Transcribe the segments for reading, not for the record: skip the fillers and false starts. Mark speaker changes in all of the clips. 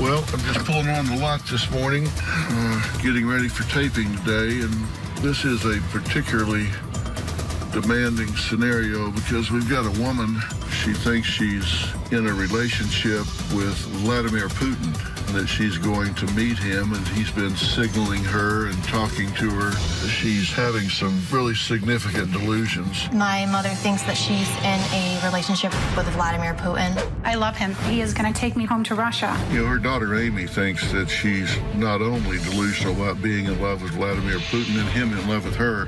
Speaker 1: Well, I'm just pulling on the lot this morning, getting ready for taping today, and this is a particularly demanding scenario because we've got a woman, she thinks she's in a relationship with Vladimir Putin, and that she's going to meet him, and he's been signaling her and talking to her. She's having some really significant delusions.
Speaker 2: My mother thinks that she's in a relationship with Vladimir Putin.
Speaker 3: I love him. He is going to take me home to Russia.
Speaker 1: You know, her daughter Amy thinks that she's not only delusional about being in love with Vladimir Putin and him in love with her.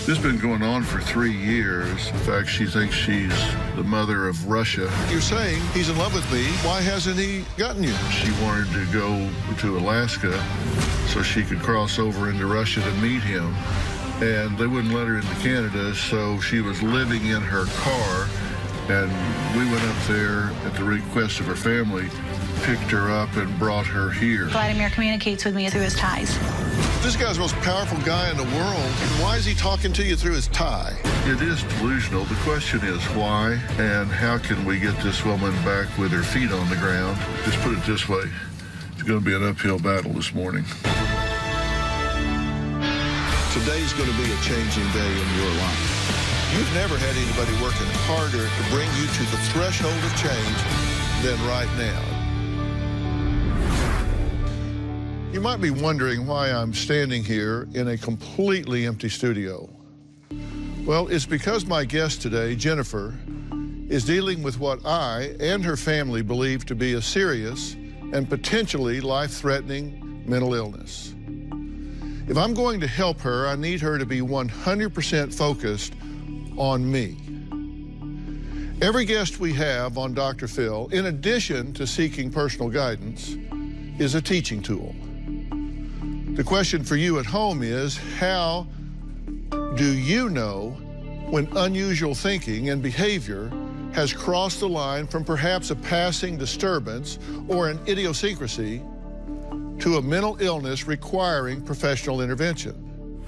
Speaker 1: This has been going on for 3 years. In fact, she thinks she's the mother of Russia.
Speaker 4: You're saying he's in love with me. Why hasn't he gotten you?
Speaker 1: She wanted to go to Alaska so she could cross over into Russia to meet him. And they wouldn't let her into Canada, so she was living in her car. And we went up there at the request of her family, picked her up and brought her here.
Speaker 3: Vladimir communicates with me through his ties.
Speaker 4: This guy's the most powerful guy in the world. Why is he talking to you through his tie?
Speaker 1: It is delusional. The question is why and how can we get this woman back with her feet on the ground? Just put it this way, it's going to be an uphill battle this morning.
Speaker 4: Today's going to be a changing day in your life. You've never had anybody working harder to bring you to the threshold of change than right now. You might be wondering why I'm standing here in a completely empty studio. Well, it's because my guest today, Jennifer, is dealing with what I and her family believe to be a serious and potentially life-threatening mental illness. If I'm going to help her, I need her to be 100% focused on me. Every guest we have on Dr. Phil, in addition to seeking personal guidance, is a teaching tool. The question for you at home is, how do you know when unusual thinking and behavior has crossed the line from perhaps a passing disturbance or an idiosyncrasy to a mental illness requiring professional intervention?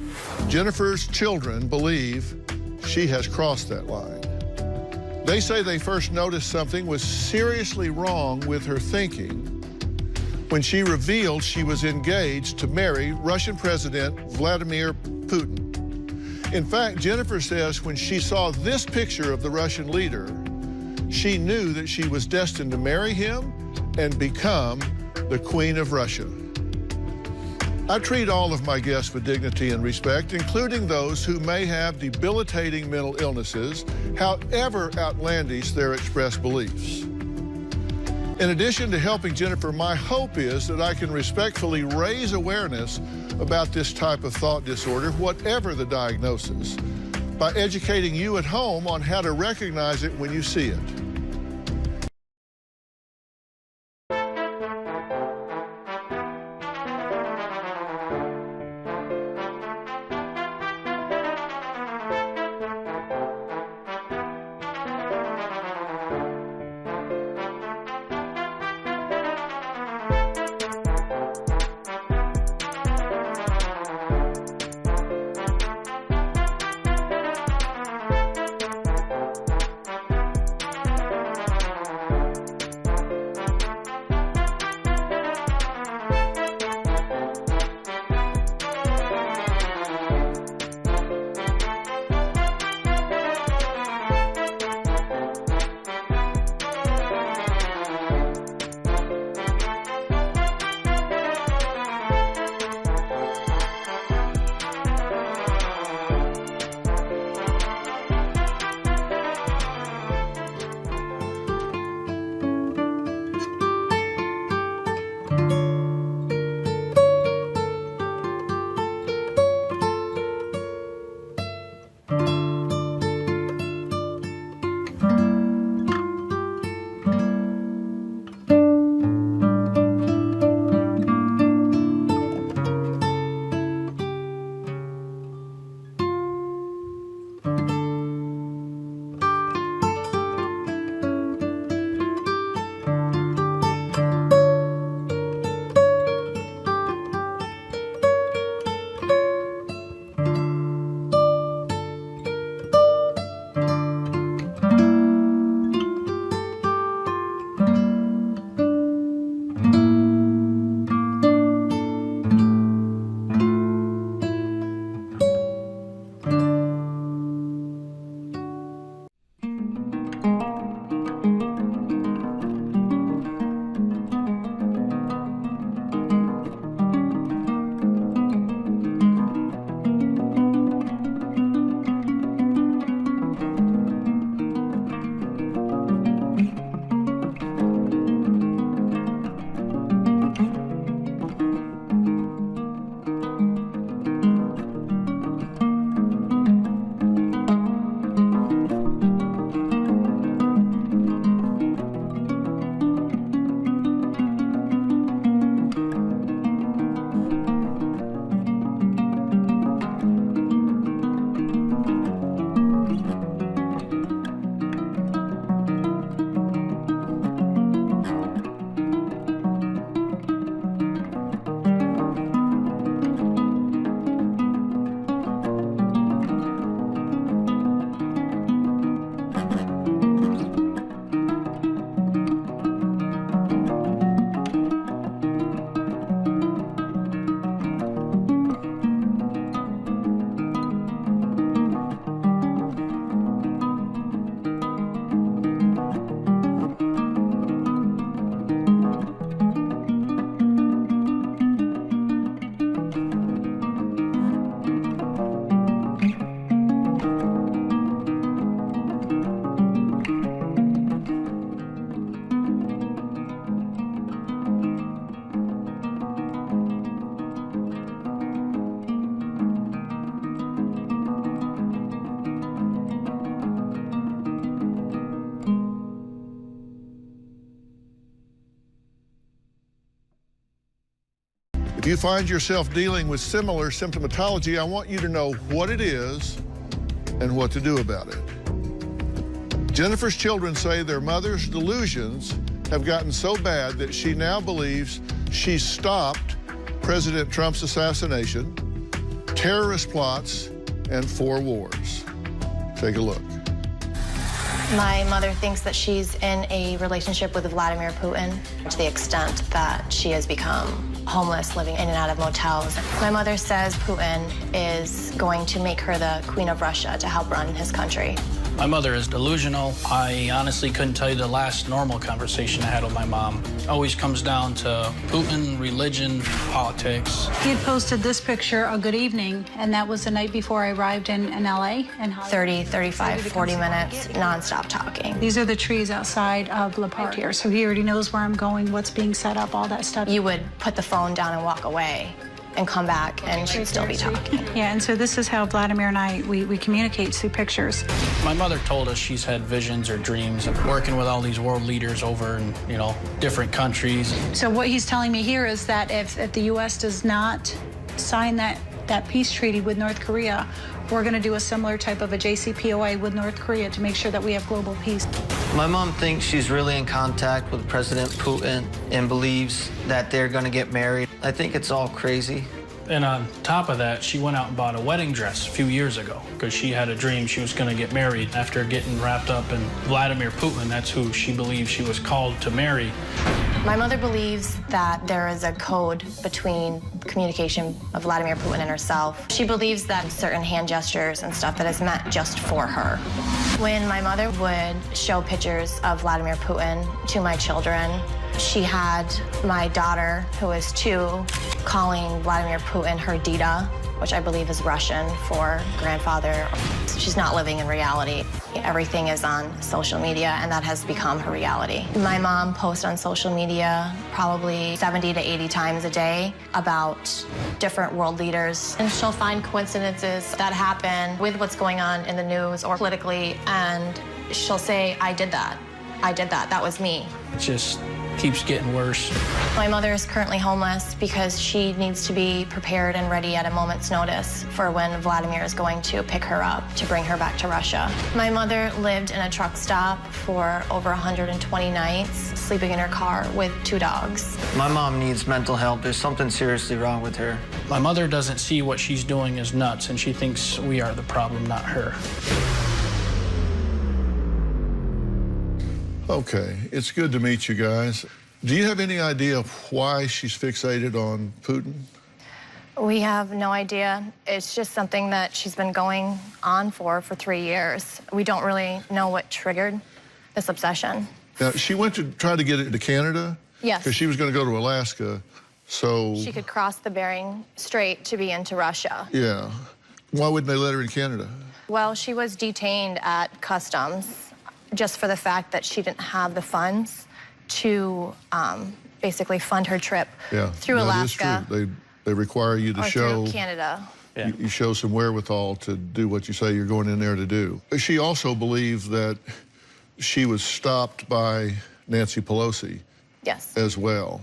Speaker 4: Jennifer's children believe she has crossed that line. They say they first noticed something was seriously wrong with her thinking when she revealed she was engaged to marry Russian President Vladimir Putin. In fact, Jennifer says when she saw this picture of the Russian leader, she knew that she was destined to marry him and become the Queen of Russia. I treat all of my guests with dignity and respect, including those who may have debilitating mental illnesses, however outlandish their expressed beliefs. In addition to helping Jennifer, my hope is that I can respectfully raise awareness about this type of thought disorder, whatever the diagnosis, by educating you at home on how to recognize it when you see it. If you find yourself dealing with similar symptomatology, I want you to know what it is and what to do about it. Jennifer's children say their mother's delusions have gotten so bad that she now believes she stopped President Trump's assassination, terrorist plots, and 4 wars. Take a look.
Speaker 2: My mother thinks that she's in a relationship with Vladimir Putin to the extent that she has become homeless, living in and out of motels. My mother says Putin is going to make her the Queen of Russia to help run his country.
Speaker 5: My mother is delusional. I honestly couldn't tell you the last normal conversation I had with my mom. Always comes down to Putin, religion, politics.
Speaker 3: He had posted this picture, a good evening, and that was the night before I arrived in LA. And
Speaker 2: 30, 35, 40 minutes, nonstop talking.
Speaker 3: These are the trees outside of La Park here, so he already knows where I'm going, what's being set up, all that stuff.
Speaker 2: You would put the phone down and walk away and come back, and she'd still be talking.
Speaker 3: Yeah, and so this is how Vladimir and I, we communicate through pictures.
Speaker 5: My mother told us she's had visions or dreams of working with all these world leaders over in, different countries.
Speaker 3: So what he's telling me here is that if the U.S. does not sign that peace treaty with North Korea, we're going to do a similar type of a JCPOA with North Korea to make sure that we have global peace.
Speaker 6: My mom thinks she's really in contact with President Putin and believes that they're going to get married. I think it's all crazy.
Speaker 5: And on top of that, she went out and bought a wedding dress a few years ago because she had a dream she was going to get married. After getting wrapped up in Vladimir Putin, that's who she believes she was called to marry.
Speaker 2: My mother believes that there is a code between communication of Vladimir Putin and herself. She believes that certain hand gestures and stuff that is meant just for her. When my mother would show pictures of Vladimir Putin to my children, she had my daughter, who is 2, calling Vladimir Putin her Dida, which I believe is Russian for grandfather. She's not living in reality. Everything is on social media, and that has become her reality. My mom posts on social media probably 70 to 80 times a day about different world leaders, and she'll find coincidences that happen with what's going on in the news or politically, and she'll say, I did that, that was me.
Speaker 5: It just keeps getting worse.
Speaker 2: My mother is currently homeless because she needs to be prepared and ready at a moment's notice for when Vladimir is going to pick her up to bring her back to Russia. My mother lived in a truck stop for over 120 nights, sleeping in her car with 2 dogs.
Speaker 6: My mom needs mental help. There's something seriously wrong with her.
Speaker 5: My mother doesn't see what she's doing as nuts, and she thinks we are the problem, not her.
Speaker 4: Okay, it's good to meet you guys. Do you have any idea of why she's fixated on Putin?
Speaker 2: We have no idea. It's just something that she's been going on for 3 years. We don't really know what triggered this obsession.
Speaker 4: Now, she went to try to get it to Canada?
Speaker 2: Yes.
Speaker 4: Because she was going to go to Alaska, so...
Speaker 2: She could cross the Bering Strait to be into Russia.
Speaker 4: Yeah. Why wouldn't they let her in Canada?
Speaker 2: Well, she was detained at customs just for the fact that she didn't have the funds to basically fund her trip through Alaska.
Speaker 4: That is true. They require you to show...
Speaker 2: through Canada.
Speaker 5: Yeah.
Speaker 4: You show some wherewithal to do what you say you're going in there to do. She also believed that she was stopped by Nancy Pelosi.
Speaker 2: Yes.
Speaker 4: As well.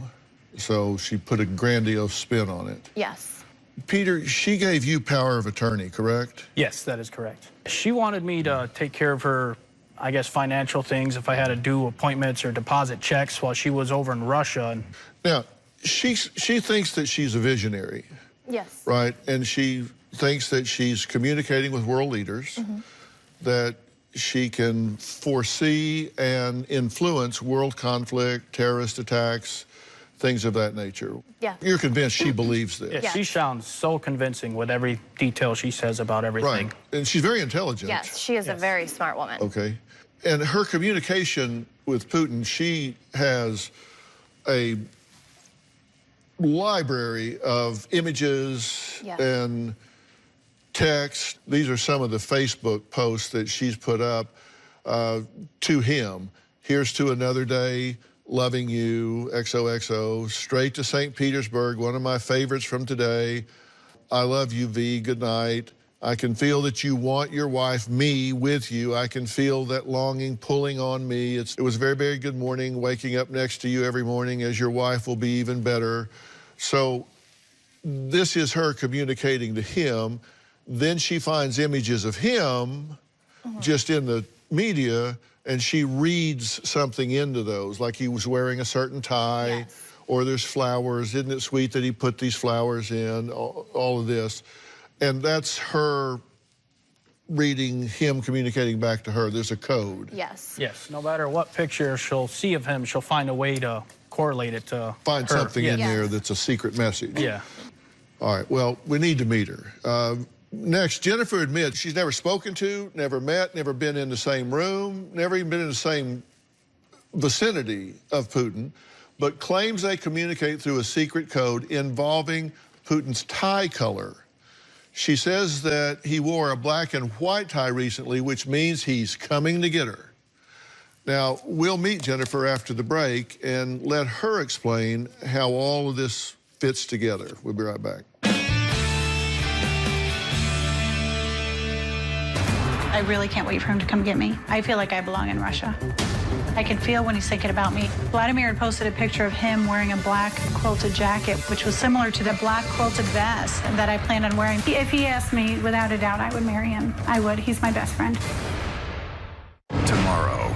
Speaker 4: So she put a grandiose spin on it.
Speaker 2: Yes.
Speaker 4: Peter, she gave you power of attorney, correct?
Speaker 5: Yes, that is correct. She wanted me to take care of her, I guess, financial things, if I had to do appointments or deposit checks while she was over in Russia.
Speaker 4: Now, she thinks that she's a visionary.
Speaker 2: Yes.
Speaker 4: Right? And she thinks that she's communicating with world leaders, that she can foresee and influence world conflict, terrorist attacks, things of that nature.
Speaker 2: Yeah.
Speaker 4: You're convinced she believes this?
Speaker 5: Yeah, she sounds so convincing with every detail she says about everything.
Speaker 4: Right. And she's very intelligent.
Speaker 2: Yes, she is a very smart woman.
Speaker 4: Okay. And her communication with Putin, she has a library of images and text. These are some of the Facebook posts that she's put up to him. Here's to another day, loving you, XOXO. Straight to St. Petersburg, one of my favorites from today. I love you, V, good night. I can feel that you want your wife, me, with you. I can feel that longing pulling on me. It was a very, very good morning, waking up next to you every morning as your wife will be even better. So this is her communicating to him. Then she finds images of him just in the media, and she reads something into those, like he was wearing a certain tie, or there's flowers. Isn't it sweet that he put these flowers in, all of this? And that's her reading him, communicating back to her. There's a code.
Speaker 2: Yes.
Speaker 5: Yes, no matter what picture she'll see of him, she'll find a way to correlate it to
Speaker 4: Find
Speaker 5: her.
Speaker 4: something in there that's a secret message.
Speaker 5: Yeah.
Speaker 4: All right, well, we need to meet her. Next, Jennifer admits she's never spoken to, never met, never been in the same room, never even been in the same vicinity of Putin, but claims they communicate through a secret code involving Putin's tie color. She says that he wore a black and white tie recently, which means he's coming to get her. Now, we'll meet Jennifer after the break and let her explain how all of this fits together. We'll be right back.
Speaker 3: I really can't wait for him to come get me. I feel like I belong in Russia. I can feel when he's thinking about me. Vladimir had posted a picture of him wearing a black quilted jacket, which was similar to the black quilted vest that I planned on wearing. If he asked me, without a doubt, I would marry him. I would. He's my best friend.
Speaker 7: Tomorrow,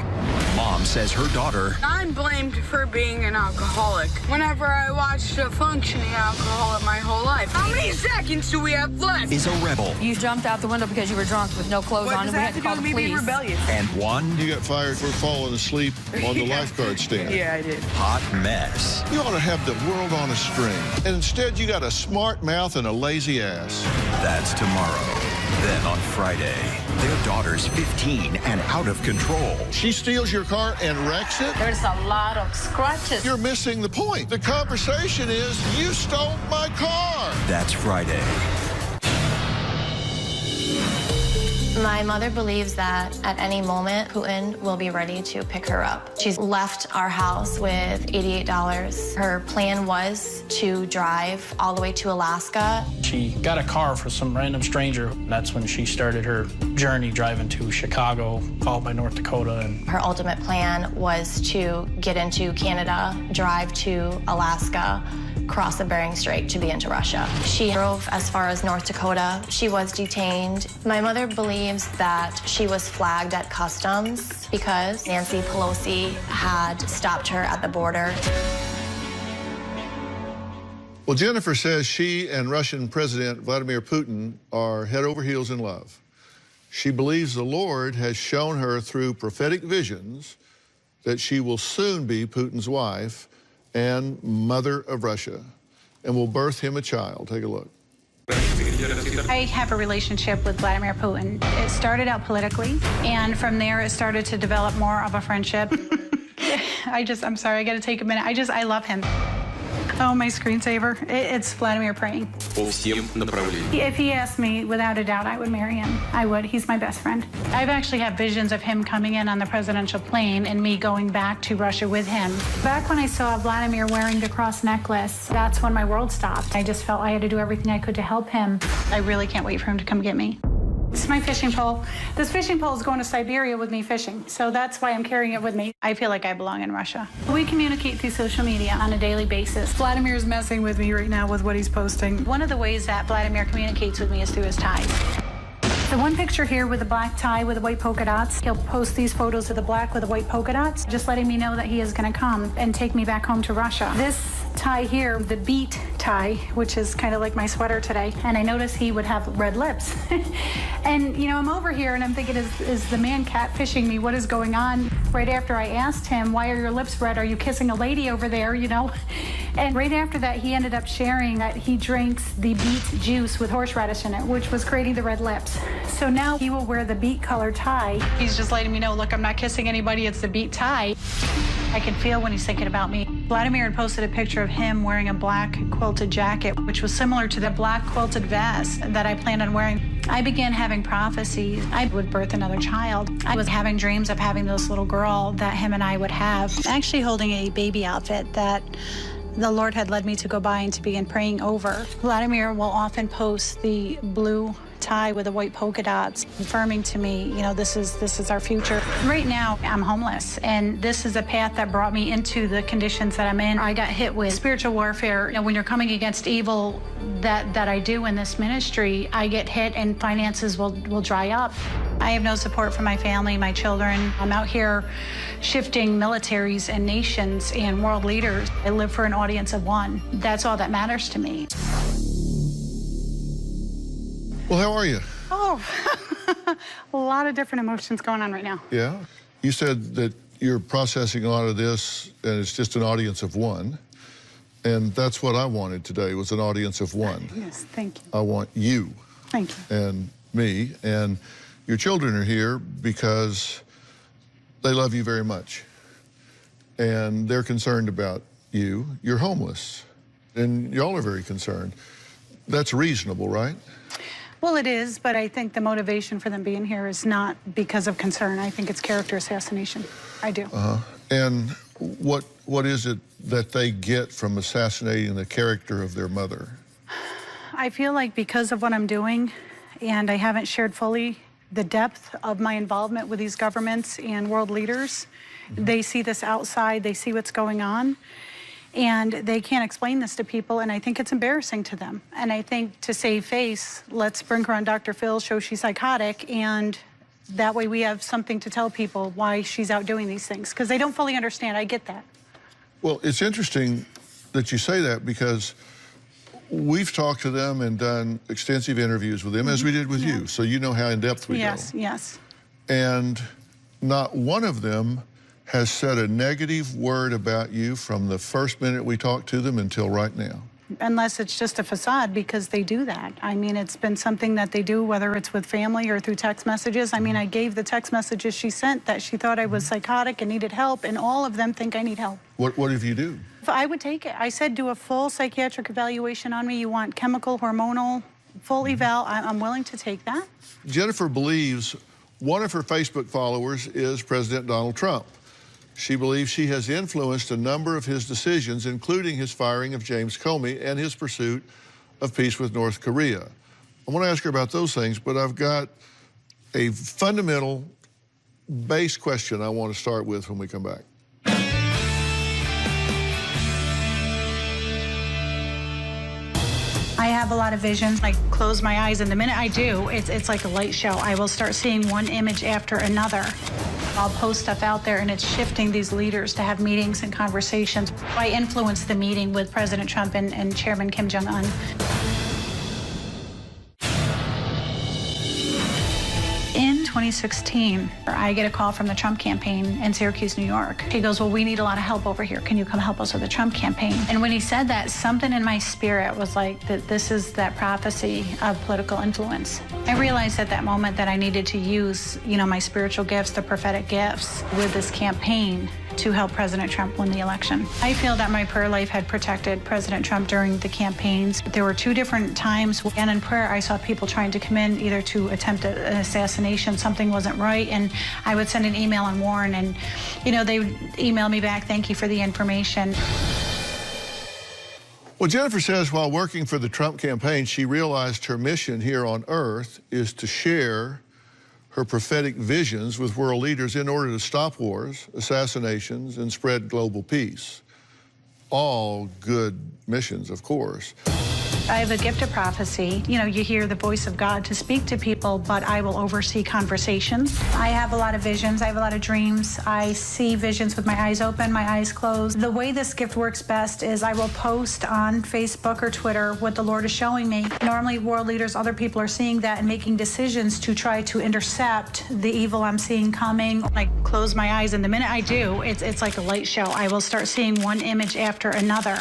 Speaker 7: mom says her daughter...
Speaker 8: I'm blamed for being an alcoholic. Whenever I watched a functioning alcoholic my whole life. How many seconds do we have left?
Speaker 7: ...is a rebel.
Speaker 9: You jumped out the window because you were drunk with no clothes on, and we had to call the police.
Speaker 7: And one...
Speaker 4: You got fired for falling asleep on the lifeguard stand.
Speaker 8: Yeah, I did.
Speaker 7: hot mess.
Speaker 4: You ought to have the world on a string. And instead, you got a smart mouth and a lazy ass.
Speaker 7: That's tomorrow. Then on Friday, their daughter's 15 and out of control.
Speaker 4: She steals your car and wrecks it?
Speaker 9: There's a lot of scratches.
Speaker 4: You're missing the point. The conversation is, you stole my car.
Speaker 7: That's Friday.
Speaker 2: My mother believes that at any moment, Putin will be ready to pick her up. She's left our house with $88. Her plan was to drive all the way to Alaska.
Speaker 5: She got a car for some random stranger. That's when she started her journey driving to Chicago, followed by North Dakota. And
Speaker 2: Her ultimate plan was to get into Canada, drive to Alaska, cross the Bering Strait to be into Russia. She drove as far as North Dakota. She was detained. My mother believes that she was flagged at customs because Nancy Pelosi had stopped her at the border.
Speaker 4: Well, Jennifer says she and Russian President Vladimir Putin are head over heels in love. She believes the Lord has shown her through prophetic visions that she will soon be Putin's wife and mother of Russia, and will birth him a child. Take a look.
Speaker 3: I have a relationship with Vladimir Putin. It started out politically, and from there it started to develop more of a friendship. I'm sorry, I gotta take a minute. I love him. Oh, my screensaver. It's Vladimir praying. If he asked me, without a doubt, I would marry him. I would. He's my best friend. I've actually had visions of him coming in on the presidential plane and me going back to Russia with him. Back when I saw Vladimir wearing the cross necklace, that's when my world stopped. I just felt I had to do everything I could to help him. I really can't wait for him to come get me. It's my fishing pole. This fishing pole is going to Siberia with me fishing, so that's why I'm carrying it with me. I feel like I belong in Russia. We communicate through social media on a daily basis. Vladimir's messing with me right now with what he's posting. One of the ways that Vladimir communicates with me is through his ties. The one picture here with the black tie with the white polka dots, he'll post these photos of the black with the white polka dots, just letting me know that he is going to come and take me back home to Russia. This tie here, the beat tie, which is kind of like my sweater today, and I noticed he would have red lips. And, you know, I'm over here and I'm thinking, is the man catfishing me? What is going on? Right after I asked him, why are your lips red? Are you kissing a lady over there, you know? And right after that, he ended up sharing that he drinks the beet juice with horseradish in it, which was creating the red lips. So now he will wear the beet color tie. He's just letting me know, look, I'm not kissing anybody, it's the beet tie. I can feel when he's thinking about me. Vladimir had posted a picture of him wearing a black quilted jacket, which was similar to the black quilted vest that I planned on wearing. I began having prophecies. I would birth another child. I was having dreams of having this little girl that him and I would have. Actually holding a baby outfit that the Lord had led me to go by and to begin praying over. Vladimir will often post the blue tie with the white polka dots, confirming to me, you know, this is our future. Right now, I'm homeless, and this is a path that brought me into the conditions that I'm in. I got hit with spiritual warfare. You know, when you're coming against evil that I do in this ministry, I get hit and finances will dry up. I have no support from my family, my children. I'm out here shifting militaries and nations and world leaders. I live for an audience of one. That's all that matters to me.
Speaker 4: Well, how are you?
Speaker 3: Oh, a lot of different emotions going on right now.
Speaker 4: Yeah? You said that you're processing a lot of this, and it's just an audience of one. And that's what I wanted today, was an audience of one.
Speaker 3: Yes, thank you.
Speaker 4: I want you.
Speaker 3: Thank you.
Speaker 4: And me. And your children are here because they love you very much. And they're concerned about you. You're homeless. And y'all are very concerned. That's reasonable, right?
Speaker 3: Well, it is, but I think the motivation for them being here is not because of concern. I think it's character assassination. I do.
Speaker 4: And what is it that they get from assassinating the character of their mother?
Speaker 3: I feel like because of what I'm doing, and I haven't shared fully the depth of my involvement with these governments and world leaders, they see this outside, they see what's going on, and they can't explain this to people, and I think it's embarrassing to them. And I think to save face, let's bring her on Dr. Phil's show, She's Psychotic, and that way we have something to tell people why she's out doing these things, because they don't fully understand. I get that.
Speaker 4: Well, it's interesting that you say that, because we've talked to them and done extensive interviews with them, as we did with you, so you know how in-depth we go.
Speaker 3: Yes, yes.
Speaker 4: And not one of them has said a negative word about you from the first minute we talked to them until right now.
Speaker 3: Unless it's just a facade, because they do that. I mean, it's been something that they do, whether it's with family or through text messages. I mean, I gave the text messages she sent that she thought I was psychotic and needed help, and all of them think I need help.
Speaker 4: What if you do?
Speaker 3: I would take it. I said, do a full psychiatric evaluation on me. You want chemical, hormonal, full eval. I'm willing to take that.
Speaker 4: Jennifer believes one of her Facebook followers is President Donald Trump. She believes she has influenced a number of his decisions, including his firing of James Comey and his pursuit of peace with North Korea. I want to ask her about those things, but I've got a fundamental base question I want to start with when we come back.
Speaker 3: I have a lot of visions. I close my eyes, and the minute I do, it's like a light show. I will start seeing one image after another. I'll post stuff out there, and it's shifting these leaders to have meetings and conversations. I influenced the meeting with President Trump and Chairman Kim Jong-un. In 2016, I get a call from the Trump campaign in Syracuse, New York. He goes, well, we need a lot of help over here. Can you come help us with the Trump campaign? And when he said that, something in my spirit was like, that this is that prophecy of political influence. I realized at that moment that I needed to use, you know, my spiritual gifts, the prophetic gifts, with this campaign to help President Trump win the election. I feel that my prayer life had protected President Trump during the campaigns. There were two different times, and in prayer I saw people trying to come in either to attempt an assassination, something wasn't right, and I would send an email and warn, and you know, they would email me back, thank you for the information.
Speaker 4: Well, Jennifer says while working for the Trump campaign, she realized her mission here on Earth is to share her prophetic visions with world leaders in order to stop wars, assassinations, and spread global peace. All good missions, of course.
Speaker 3: I have a gift of prophecy. You know, you hear the voice of God to speak to people, but I will oversee conversations. I have a lot of visions. I have a lot of dreams. I see visions with my eyes open, my eyes closed. The way this gift works best is I will post on Facebook or Twitter what the Lord is showing me. Normally, world leaders, other people are seeing that and making decisions to try to intercept the evil I'm seeing coming. I close my eyes, and the minute I do, it's like a light show. I will start seeing one image after another.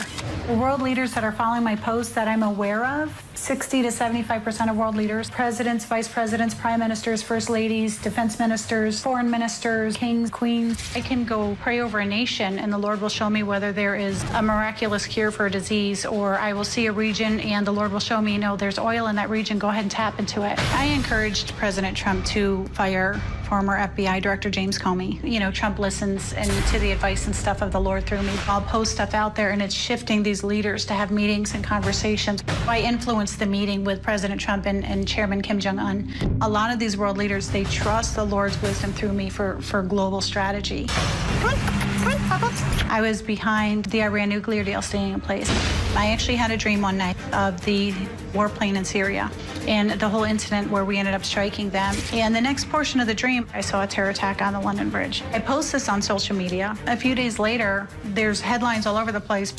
Speaker 3: The world leaders that are following my posts that I'm aware of, 60 to 75% of world leaders, presidents, vice presidents, prime ministers, first ladies, defense ministers, foreign ministers, kings, queens. I can go pray over a nation, and the Lord will show me whether there is a miraculous cure for a disease, or I will see a region and the Lord will show me, no, there's oil in that region, go ahead and tap into it. I encouraged President Trump to fire former FBI Director James Comey. You know, Trump listens and to the advice and stuff of the Lord through me. I'll post stuff out there, and it's shifting these these leaders to have meetings and conversations. I influenced the meeting with President Trump and Chairman Kim Jong-un. A lot of these world leaders, they trust the Lord's wisdom through me for global strategy. I was behind the Iran nuclear deal staying in place. I actually had a dream one night of the warplane in Syria and the whole incident where we ended up striking them. And the next portion of the dream, I saw a terror attack on the London Bridge. I posted this on social media. A few days later, there's headlines all over the place.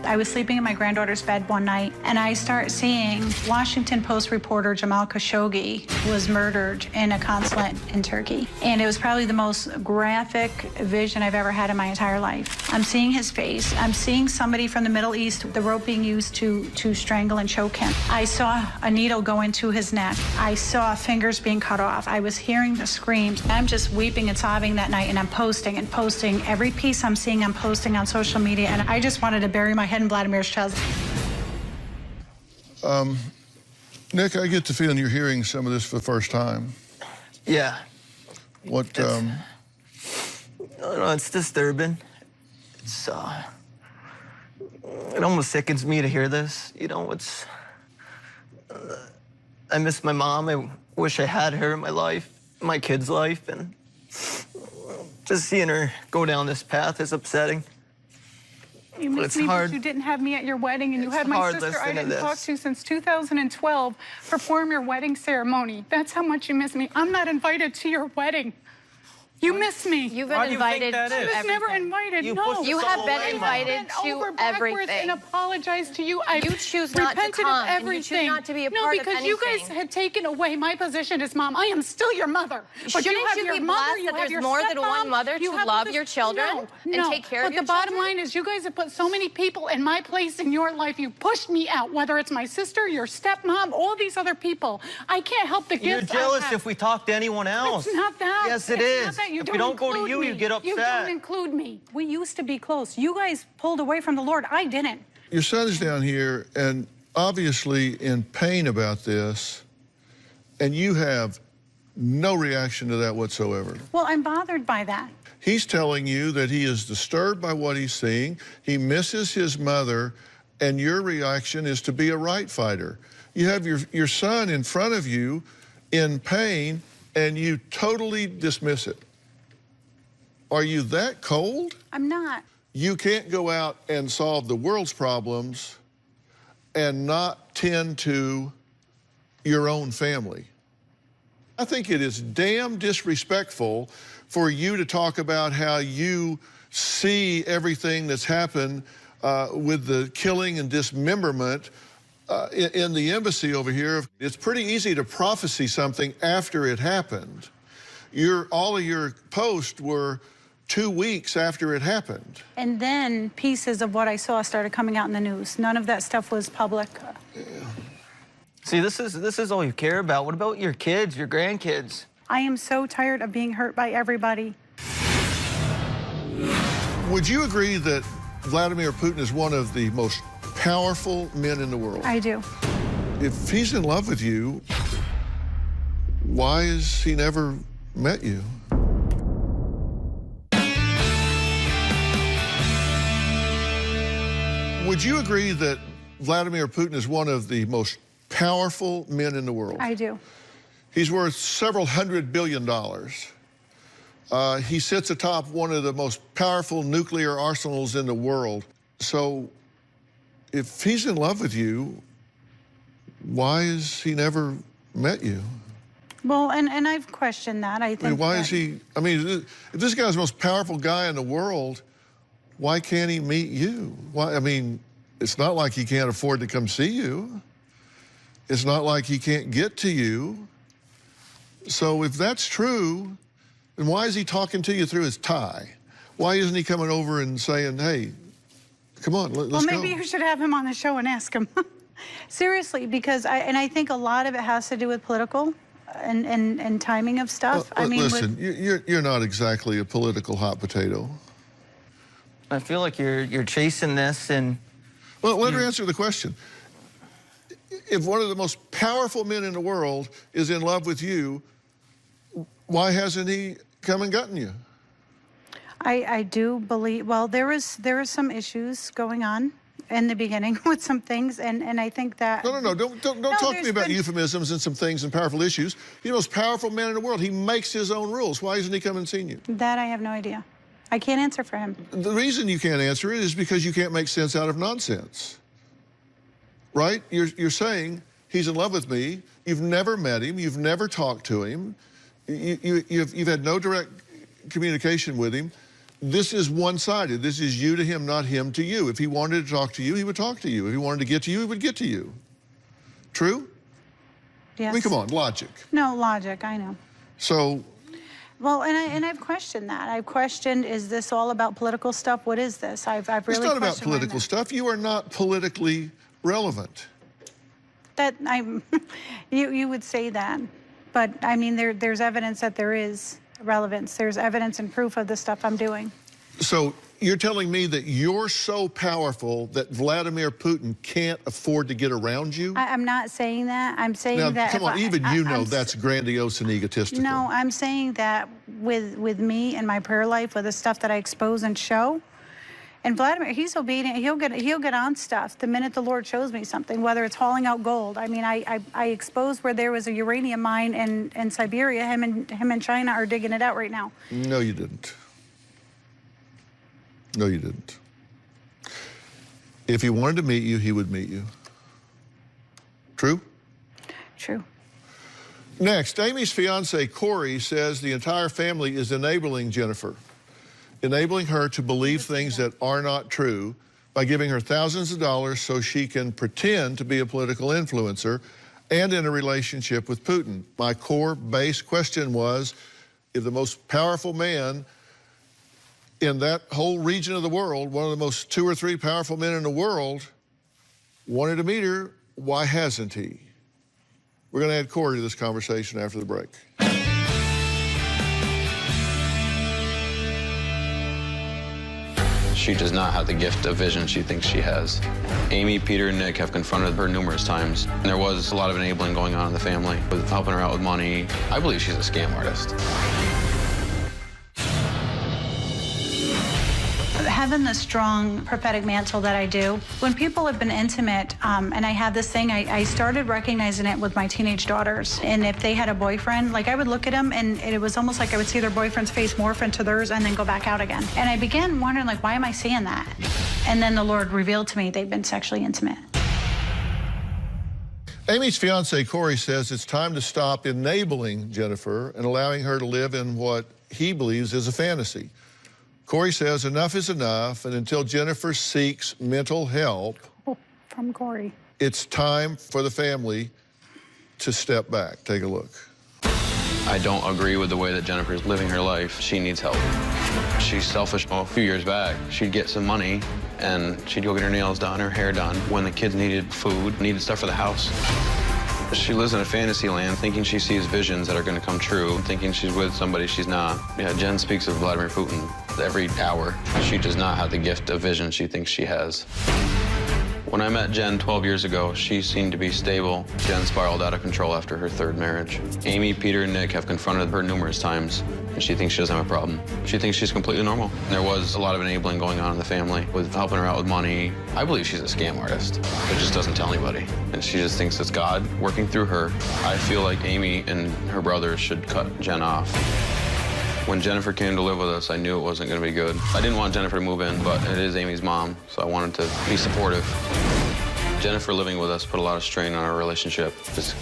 Speaker 3: I was sleeping in my granddaughter's bed one night, and I start seeing Washington Post reporter Jamal Khashoggi was murdered in a consulate in Turkey. And it was probably the most graphic vision I've ever had in my entire life. I'm seeing his face. I'm seeing somebody from the Middle East, the rope being used to strangle and choke him. I saw a needle go into his neck. I saw fingers being cut off. I was hearing the screams. I'm just weeping and sobbing that night, and I'm posting and posting. Every piece I'm seeing, I'm posting on social media, and I just wanted to bury my head in Vladimir's chest.
Speaker 4: Nick, I get the feeling you're hearing some of this for the first time.
Speaker 6: Yeah.
Speaker 4: What,
Speaker 6: it's disturbing. It almost sickens me to hear this. You know, I miss my mom. I wish I had her in my life, my kid's life, and just seeing her go down this path is upsetting.
Speaker 3: You miss me, but you didn't have me at your wedding, and you had my sister I didn't talk to since 2012 perform your wedding ceremony. That's how much you miss me. I'm not invited to your wedding. You miss me.
Speaker 9: You've been invited to everything.
Speaker 3: I was never invited. No.
Speaker 9: You have been invited to everything.
Speaker 3: And apologized to you.
Speaker 9: You choose not to come. And you choose not to be a part of anything.
Speaker 3: No, because you guys had taken away my position as mom. I am still your mother.
Speaker 9: Shouldn't you be blessed that there's more than one mother to love your children and take care of your children?
Speaker 3: But the bottom line is you guys have put so many people in my place in your life. You pushed me out, whether it's my sister, your stepmom, all these other people. I can't help the gifts
Speaker 6: You're jealous if we talk to anyone else.
Speaker 3: It's not that.
Speaker 6: Yes, it is. If we don't go to you, you get upset.
Speaker 3: You don't include me. We used to be close. You guys pulled away from the Lord. I didn't.
Speaker 4: Your son is down here and obviously in pain about this, and you have no reaction to that whatsoever.
Speaker 3: Well, I'm bothered by that.
Speaker 4: He's telling you that he is disturbed by what he's seeing. He misses his mother, and your reaction is to be a right fighter. You have your son in front of you in pain, and you totally dismiss it. Are you that cold?
Speaker 3: I'm not.
Speaker 4: You can't go out and solve the world's problems and not tend to your own family. I think it is damn disrespectful for you to talk about how you see everything that's happened with the killing and dismemberment in the embassy over here. It's pretty easy to prophesy something after it happened. All of your posts were 2 weeks after it happened.
Speaker 3: And then pieces of what I saw started coming out in the news. None of that stuff was public.
Speaker 4: Yeah.
Speaker 6: See, this is all you care about. What about your kids, your grandkids?
Speaker 3: I am so tired of being hurt by everybody.
Speaker 4: Would you agree that Vladimir Putin is one of the most powerful men in the world?
Speaker 3: I do.
Speaker 4: If he's in love with you, why has he never met you? Would you agree that Vladimir Putin is one of the most powerful men in the world?
Speaker 3: I do.
Speaker 4: He's worth several $100 billion. He sits atop one of the most powerful nuclear arsenals in the world. So if he's in love with you, why has he never met you?
Speaker 3: Well, and I've questioned that. I think
Speaker 4: why is he, if this guy's the most powerful guy in the world, why can't he meet you? Why? It's not like he can't afford to come see you. It's not like he can't get to you. So if that's true, then why is he talking to you through his tie? Why isn't he coming over and saying, hey, come on, let's go?
Speaker 3: Well, maybe you should have him on the show and ask him. Seriously, because I think a lot of it has to do with political and timing of stuff.
Speaker 4: Listen, you're not exactly a political hot potato.
Speaker 6: I feel like you're chasing this and...
Speaker 4: Well, let her answer the question. If one of the most powerful men in the world is in love with you, why hasn't he come and gotten you?
Speaker 3: I do believe, well, there is some issues going on. in the beginning with some things, and I think that...
Speaker 4: No, don't talk to me about euphemisms and some things and powerful issues. He's the most powerful man in the world. He makes his own rules. Why hasn't he come and seen you?
Speaker 3: That I have no idea. I can't answer for him.
Speaker 4: The reason you can't answer it is because you can't make sense out of nonsense. Right? You're saying, he's in love with me. You've never met him. You've never talked to him. You've had no direct communication with him. This is one-sided. This is you to him, not him to you. If he wanted to talk to you, he would talk to you. If he wanted to get to you, he would get to you. True?
Speaker 3: Yes.
Speaker 4: I mean, come on, logic.
Speaker 3: No, logic, I know.
Speaker 4: So...
Speaker 3: Well, and I've questioned that. I've questioned, is this all about political stuff? What is this? I've really questioned.
Speaker 4: It's not about political stuff. You are not politically relevant.
Speaker 3: That you would say that, but I mean, there's evidence that there is relevance. There's evidence and proof of the stuff I'm doing.
Speaker 4: So you're telling me that you're so powerful that Vladimir Putin can't afford to get around you?
Speaker 3: I'm not saying that. I'm saying
Speaker 4: now,
Speaker 3: that...
Speaker 4: Come on, even you know that's grandiose and egotistical.
Speaker 3: No, I'm saying that with me and my prayer life, with the stuff that I expose and show, and Vladimir, he's obedient. He'll get on stuff the minute the Lord shows me something, whether it's hauling out gold. I mean, I exposed where there was a uranium mine in Siberia. Him and China are digging it out right now.
Speaker 4: No, you didn't. No, you didn't. If he wanted to meet you, he would meet you. True?
Speaker 3: True.
Speaker 4: Next, Amy's fiance, Corey, says the entire family is enabling Jennifer, enabling her to believe things that are not true by giving her thousands of dollars so she can pretend to be a political influencer and in a relationship with Putin. My core base question was, if the most powerful man in that whole region of the world, one of the most 2 or 3 powerful men in the world, wanted to meet her, why hasn't he? We're going to add Corey to this conversation after the break.
Speaker 10: She does not have the gift of vision she thinks she has. Amy, Peter, and Nick have confronted her numerous times. And there was a lot of enabling going on in the family, with helping her out with money. I believe she's a scam artist.
Speaker 3: Having the strong prophetic mantle that I do, when people have been intimate, and I have this thing, I started recognizing it with my teenage daughters. And if they had a boyfriend, like I would look at them and it was almost like I would see their boyfriend's face morph into theirs and then go back out again. And I began wondering, like, why am I seeing that? And then the Lord revealed to me they'd been sexually intimate.
Speaker 4: Amy's fiance, Corey, says it's time to stop enabling Jennifer and allowing her to live in what he believes is a fantasy. Corey says enough is enough, and until Jennifer seeks mental help...
Speaker 3: Oh, from Corey.
Speaker 4: It's time for the family to step back. Take a look.
Speaker 10: I don't agree with the way that Jennifer's living her life. She needs help. She's selfish. Well, a few years back, she'd get some money, and she'd go get her nails done, her hair done, when the kids needed food, needed stuff for the house. She lives in a fantasy land, thinking she sees visions that are going to come true, thinking she's with somebody she's not. Yeah, Jen speaks of Vladimir Putin every hour. She does not have the gift of vision she thinks she has. When I met Jen 12 years ago, she seemed to be stable. Jen spiraled out of control after her 3rd marriage. Amy, Peter, and Nick have confronted her numerous times, and she thinks she doesn't have a problem. She thinks she's completely normal. And there was a lot of enabling going on in the family, with helping her out with money. I believe she's a scam artist, but just doesn't tell anybody. And she just thinks it's God working through her. I feel like Amy and her brother should cut Jen off. When Jennifer came to live with us, I knew it wasn't going to be good. I didn't want Jennifer to move in, but it is Amy's mom, so I wanted to be supportive. Jennifer living with us put a lot of strain on our relationship. Just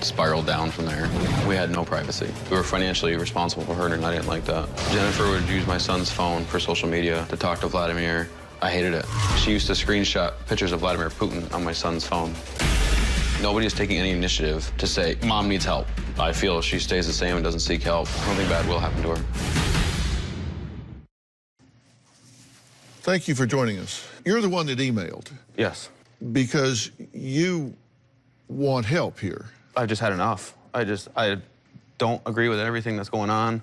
Speaker 10: spiraled down from there. We had no privacy. We were financially responsible for her, and I didn't like that. Jennifer would use my son's phone for social media to talk to Vladimir. I hated it. She used to screenshot pictures of Vladimir Putin on my son's phone. Nobody is taking any initiative to say, Mom needs help. I feel if she stays the same and doesn't seek help, something bad will happen to her.
Speaker 4: Thank you for joining us. You're the one that emailed.
Speaker 10: Yes.
Speaker 4: Because you want help here.
Speaker 10: I've just had enough. I don't agree with everything that's going on.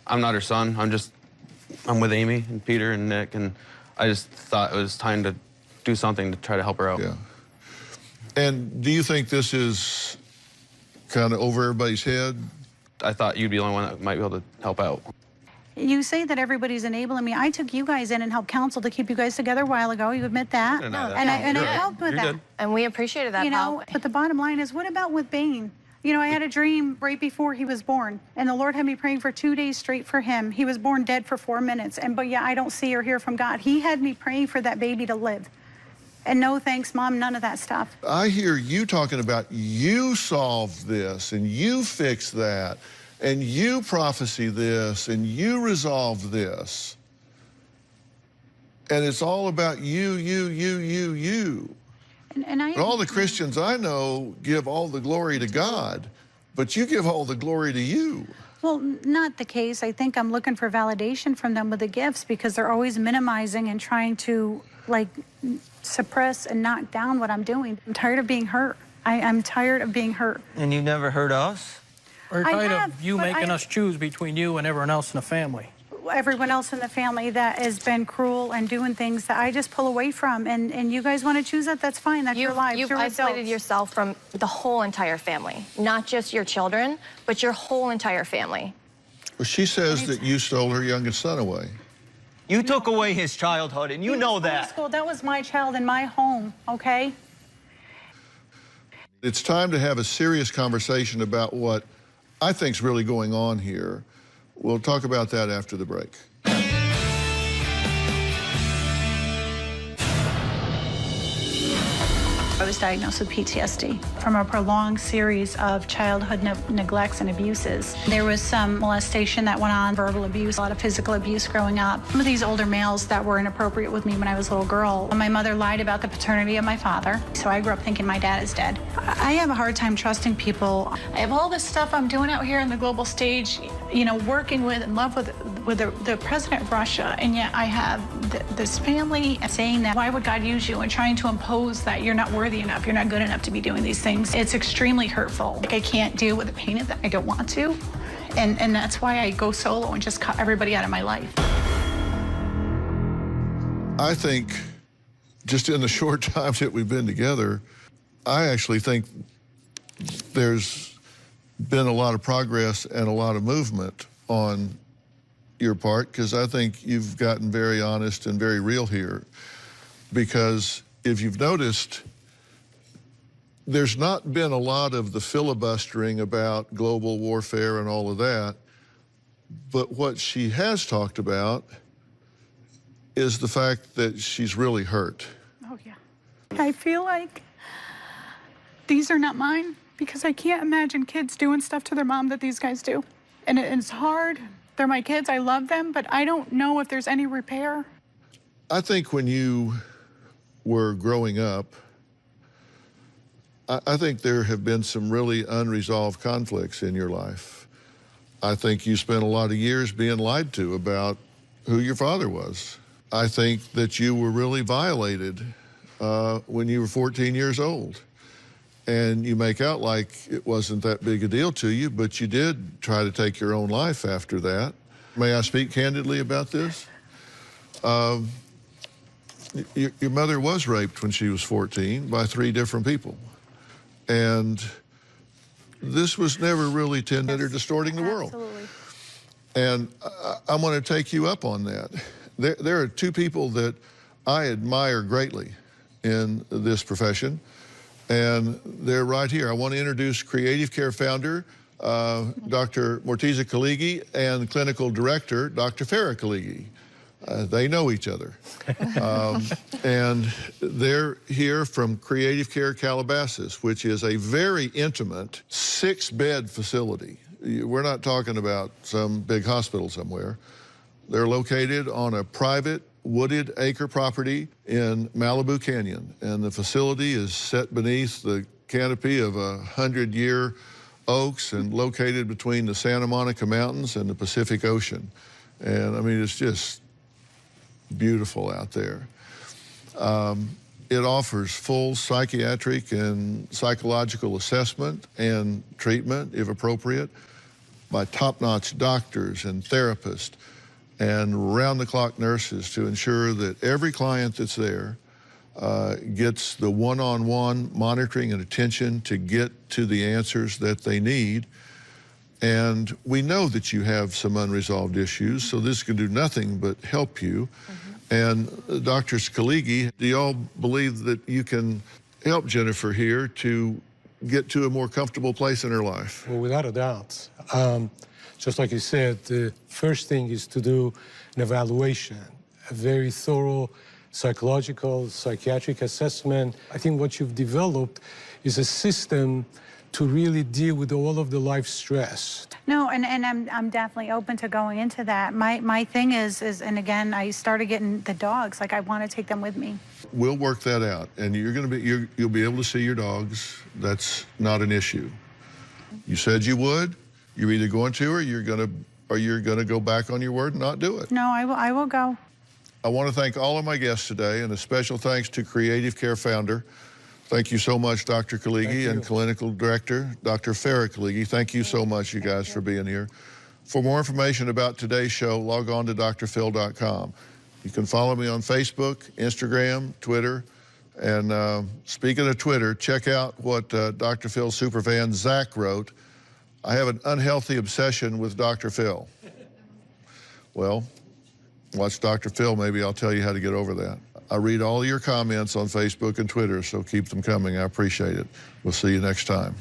Speaker 10: I'm not her son. I'm with Amy and Peter and Nick, and I just thought it was time to do something to try to help her out.
Speaker 4: Yeah. And do you think this is kind of over everybody's head?
Speaker 10: I thought you'd be the only one that might be able to help out.
Speaker 3: You say that everybody's enabling me. I took you guys in and helped counsel to keep you guys together a while ago. You admit that. And I helped with that.
Speaker 2: And we appreciated that.
Speaker 3: You know, but the bottom line is, what about with Bane? You know, I had a dream right before he was born, and the Lord had me praying for 2 days straight for him. He was born dead for 4 minutes, but yeah, I don't see or hear from God. He had me praying for that baby to live. And no thanks, Mom, none of that stuff.
Speaker 4: I hear you talking about you solved this, and you fixed that, and you prophesy this, and you resolve this. And it's all about you. And all the Christians I know give all the glory to God, but you give all the glory to you.
Speaker 3: Well, not the case. I think I'm looking for validation from them with the gifts, because they're always minimizing and trying to, like, suppress and knock down what I'm doing. I'm tired of being hurt. I'm tired of being hurt.
Speaker 6: And you never hurt us?
Speaker 5: We're tired of you making us choose between you and everyone else in the family.
Speaker 3: Everyone else in the family that has been cruel and doing things that I just pull away from, and you guys want to choose that, that's fine, that's your life.
Speaker 2: You've isolated yourself from the whole entire family, not just your children, but your whole entire family.
Speaker 4: Well, she says that you stole her youngest son away.
Speaker 6: You took away his childhood, and you know that.
Speaker 3: That was my child in my home, okay?
Speaker 4: It's time to have a serious conversation about what I think's really going on here. We'll talk about that after the break.
Speaker 3: I was diagnosed with PTSD from a prolonged series of childhood neglects and abuses. There was some molestation that went on, verbal abuse, a lot of physical abuse growing up. Some of these older males that were inappropriate with me when I was a little girl. My mother lied about the paternity of my father, so I grew up thinking my dad is dead. I have a hard time trusting people. I have all this stuff I'm doing out here on the global stage, you know, working with and love with the president of Russia, and yet I have this family saying that, why would God use you, and trying to impose that you're not worthy enough, you're not good enough to be doing these things. It's extremely hurtful. Like, I can't deal with the pain of that. I don't want to. And that's why I go solo and just cut everybody out of my life.
Speaker 4: I think just in the short time that we've been together, I actually think there's been a lot of progress and a lot of movement on your part, because I think you've gotten very honest and very real here. Because if you've noticed, there's not been a lot of the filibustering about global warfare and all of that, but what she has talked about is the fact that she's really hurt.
Speaker 3: Oh, yeah. I feel like these are not mine, because I can't imagine kids doing stuff to their mom that these guys do. And it's hard. They're my kids, I love them, but I don't know if there's any repair.
Speaker 4: I think when you were growing up, I think there have been some really unresolved conflicts in your life. I think you spent a lot of years being lied to about who your father was. I think that you were really violated when you were 14 years old. And you make out like it wasn't that big a deal to you, but you did try to take your own life after that. May I speak candidly about this? Your mother was raped when she was 14 by 3 different people. And this was never really intended or distorting the world.
Speaker 3: Absolutely.
Speaker 4: And I want to take you up on that. There are 2 people that I admire greatly in this profession, and they're right here. I want to introduce Creative Care founder, Dr. Mortiza Kaligi, and clinical director, Dr. Farah Kaligi. They know each other. And they're here from Creative Care Calabasas, which is a very intimate 6-bed facility. We're not talking about some big hospital somewhere. They're located on a private wooded acre property in Malibu Canyon, and the facility is set beneath the canopy of 100-year oaks and located between the Santa Monica Mountains and the Pacific Ocean. And I mean, it's just beautiful out there. It offers full psychiatric and psychological assessment and treatment, if appropriate, by top-notch doctors and therapists and round-the-clock nurses to ensure that every client that's there gets the one-on-one monitoring and attention to get to the answers that they need. And we know that you have some unresolved issues, so this can do nothing but help you. And Dr. Scaligi, do y'all believe that you can help Jennifer here to get to a more comfortable place in her life?
Speaker 11: Well, without a doubt. Just like you said, the first thing is to do an evaluation, a very thorough psychological, psychiatric assessment. I think what you've developed is a system to really deal with all of the life stress.
Speaker 3: No, and I'm definitely open to going into that. My thing is, and again, I started getting the dogs. Like, I want to take them with me.
Speaker 4: We'll work that out, and you'll be able to see your dogs. That's not an issue. You said you would. You're either going to, or you're gonna go back on your word and not do it.
Speaker 3: No, I will go.
Speaker 4: I want to thank all of my guests today, and a special thanks to Creative Care founder. Thank you so much, Dr. Kaligi, and clinical director, Dr. Farah Kaligi. Thank you so much, you guys, for being here. For more information about today's show, log on to drphil.com. You can follow me on Facebook, Instagram, Twitter, and speaking of Twitter, check out what Dr. Phil superfan Zach wrote. I have an unhealthy obsession with Dr. Phil. Well, watch Dr. Phil, maybe I'll tell you how to get over that. I read all your comments on Facebook and Twitter, so keep them coming. I appreciate it. We'll see you next time.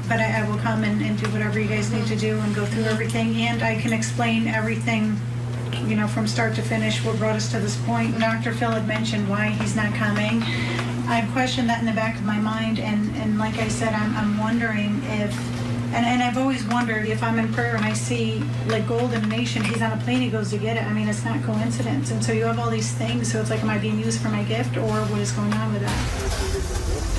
Speaker 3: But I will come and do whatever you guys need to do and go through everything, and I can explain everything, you know, from start to finish, what brought us to this point. Dr. Phil had mentioned why he's not coming. I've questioned that in the back of my mind, and like I said, I'm wondering if, and I've always wondered if I'm in prayer and I see like gold in a nation, he's on a plane, he goes to get it. I mean, it's not coincidence. And so you have all these things, so it's like, am I being used for my gift, or what is going on with that?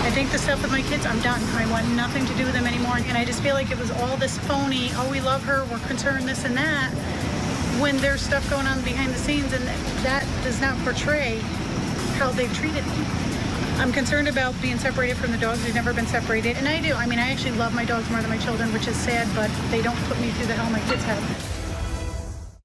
Speaker 3: I think the stuff with my kids, I'm done. I want nothing to do with them anymore. And I just feel like it was all this phony, oh, we love her, we're concerned, this and that, when there's stuff going on behind the scenes, and that does not portray how they've treated me. I'm concerned about being separated from the dogs. We've never been separated. And I do. I mean, I actually love my dogs more than my children, which is sad, but they don't put me through the hell my kids have.